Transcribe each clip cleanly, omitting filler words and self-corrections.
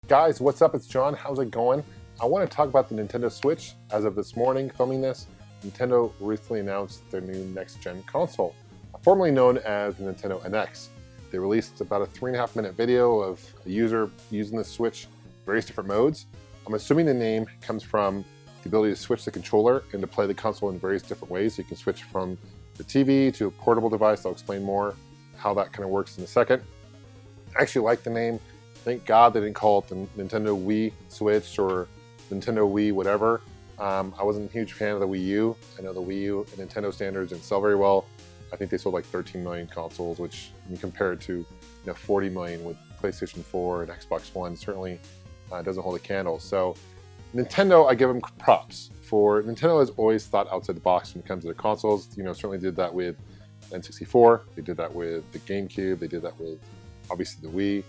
Guys, what's up? It's John. How's it going? I want to talk about the Nintendo Switch. As of this morning, filming this, Nintendo recently announced their new next-gen console, formerly known as the Nintendo NX. They released about a 3.5-minute video of a user using the Switch in various different modes. I'm assuming the name comes from the ability to switch the controller and to play the console in various different ways. So you can switch from the TV to a portable device. I'll explain more how that kind of works in a second. I actually like the name. Thank God they didn't call it the Nintendo Wii Switch or Nintendo Wii whatever. I wasn't a huge fan of the Wii U. I know the Wii U and Nintendo standards didn't sell very well. I think they sold like 13 million consoles, which when you compare it to 40 million with PlayStation 4 and Xbox One, certainly doesn't hold a candle. So Nintendo, I give them props. Nintendo has always thought outside the box when it comes to their consoles. Certainly did that with N64. They did that with the GameCube. They did that with obviously the Wii.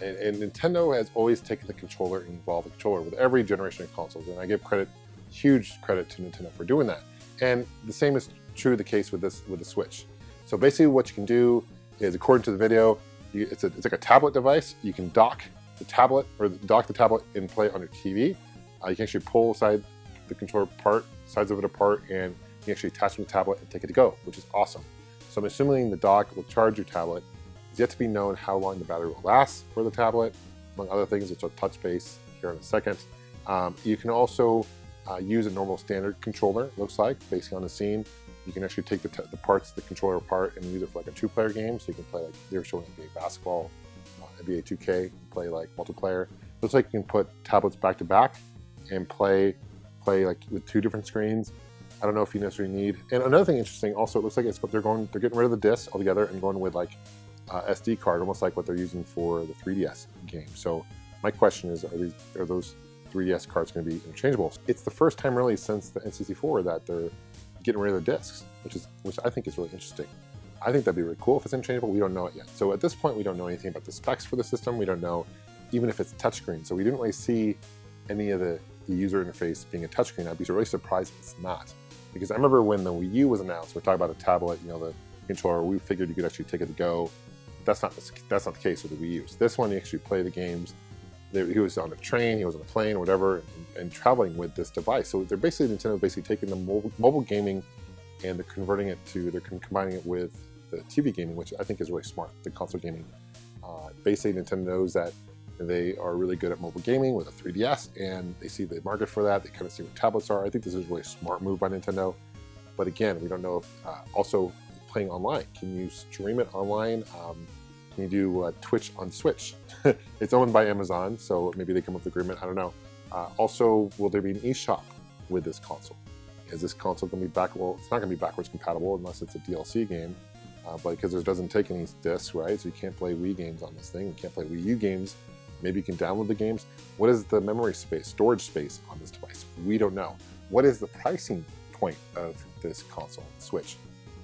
And Nintendo has always taken the controller and evolved the controller with every generation of consoles. And I give huge credit to Nintendo for doing that. And the same is true the case with the Switch. So basically what you can do is, according to the video, it's like a tablet device. You can dock the tablet and play it on your TV. You can actually pull the controller sides of it apart, and you can actually attach it to the tablet and take it to go, which is awesome. So I'm assuming the dock will charge your tablet. It's yet to be known how long the battery will last for the tablet, among other things, which I'll touch base here in a second. You can also use a normal standard controller, it looks like, based on the scene. You can actually take the parts of the controller apart and use it for like a two-player game. So you can play, like they were showing NBA basketball, NBA 2K, play like multiplayer. Looks like you can put tablets back to back and play like with two different screens. I don't know if you necessarily need. And another thing interesting, also, it looks like they're getting rid of the disc altogether and going with like SD card, almost like what they're using for the 3DS game. So my question is, are those 3DS cards going to be interchangeable? It's the first time really since the N64 that they're getting rid of the discs, which I think is really interesting. I think that'd be really cool if it's interchangeable. We don't know it yet. So at this point, we don't know anything about the specs for the system. We don't know even if it's touchscreen. So we didn't really see any of the user interface being a touchscreen. I'd be really surprised if it's not. Because I remember when the Wii U was announced, we're talking about a tablet, the controller, we figured you could actually take it to go. That's not the case with the Wii U. So this one, you actually play the games. He was on a train, he was on a plane, or whatever, and traveling with this device. So Nintendo taking the mobile gaming and they're combining it with the TV gaming, which I think is really smart, the console gaming. Basically, Nintendo knows that they are really good at mobile gaming with a 3DS, and they see the market for that. They kind of see what tablets are. I think this is a really smart move by Nintendo. But again, we don't know if also playing online. Can you stream it online? Can you do Twitch on Switch? It's owned by Amazon, so maybe they come up with an agreement. I don't know. Also, will there be an eShop with this console? Is this console going to be Well, it's not going to be backwards compatible unless it's a DLC game, but because it doesn't take any discs, right? So you can't play Wii games on this thing. You can't play Wii U games. Maybe you can download the games. What is the memory space, storage space on this device? We don't know. What is the pricing point of this console, Switch?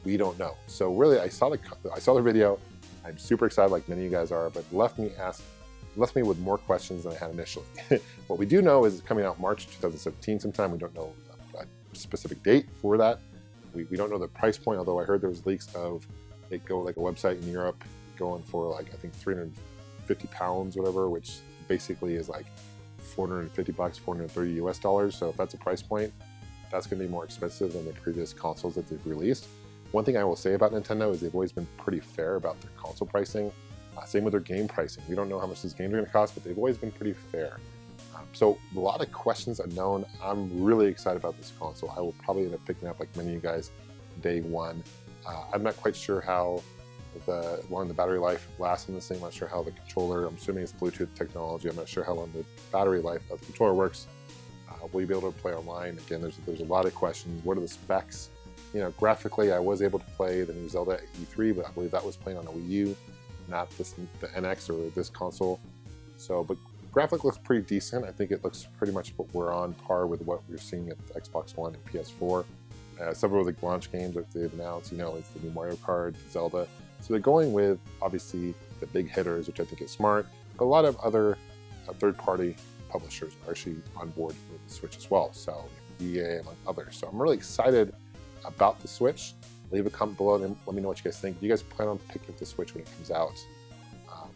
We don't know. So really, I saw the video. I'm super excited, like many of you guys are, but left me with more questions than I had initially. What we do know is it's coming out March 2017 sometime. We don't know a specific date for that. We don't know the price point, although I heard there was leaks of it go like a website in Europe going for like, I think 350 pounds, whatever, which basically is like $450, $430 US. So if that's a price point, that's going to be more expensive than the previous consoles that they've released. One thing I will say about Nintendo is they've always been pretty fair about their console pricing. Same with their game pricing. We don't know how much these games are going to cost, but they've always been pretty fair. So a lot of questions unknown. I'm really excited about this console. I will probably end up picking up, like many of you guys, day one. I'm not quite sure how long the battery life lasts on this thing. I'm not sure how the controller, I'm assuming it's Bluetooth technology. I'm not sure how long the battery life of the controller works. Will you be able to play online? Again, there's a lot of questions. What are the specs? Graphically, I was able to play the new Zelda E3, but I believe that was playing on a Wii U, not the NX or this console. So, but graphic looks pretty decent. I think it looks pretty much what we're on par with what we're seeing at the Xbox One and PS4. Several of the launch games that they've announced, it's the new Mario Kart, Zelda. So they're going with, obviously, the big hitters, which I think is smart, but a lot of other third-party publishers are actually on board with the Switch as well. So EA, among others. So I'm really excited about the Switch. Leave a comment below and let me know what you guys think. Do you guys plan on picking up the Switch when it comes out?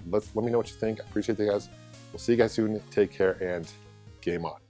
Let me know what you think. I appreciate you guys. We'll see you guys soon. Take care and game on.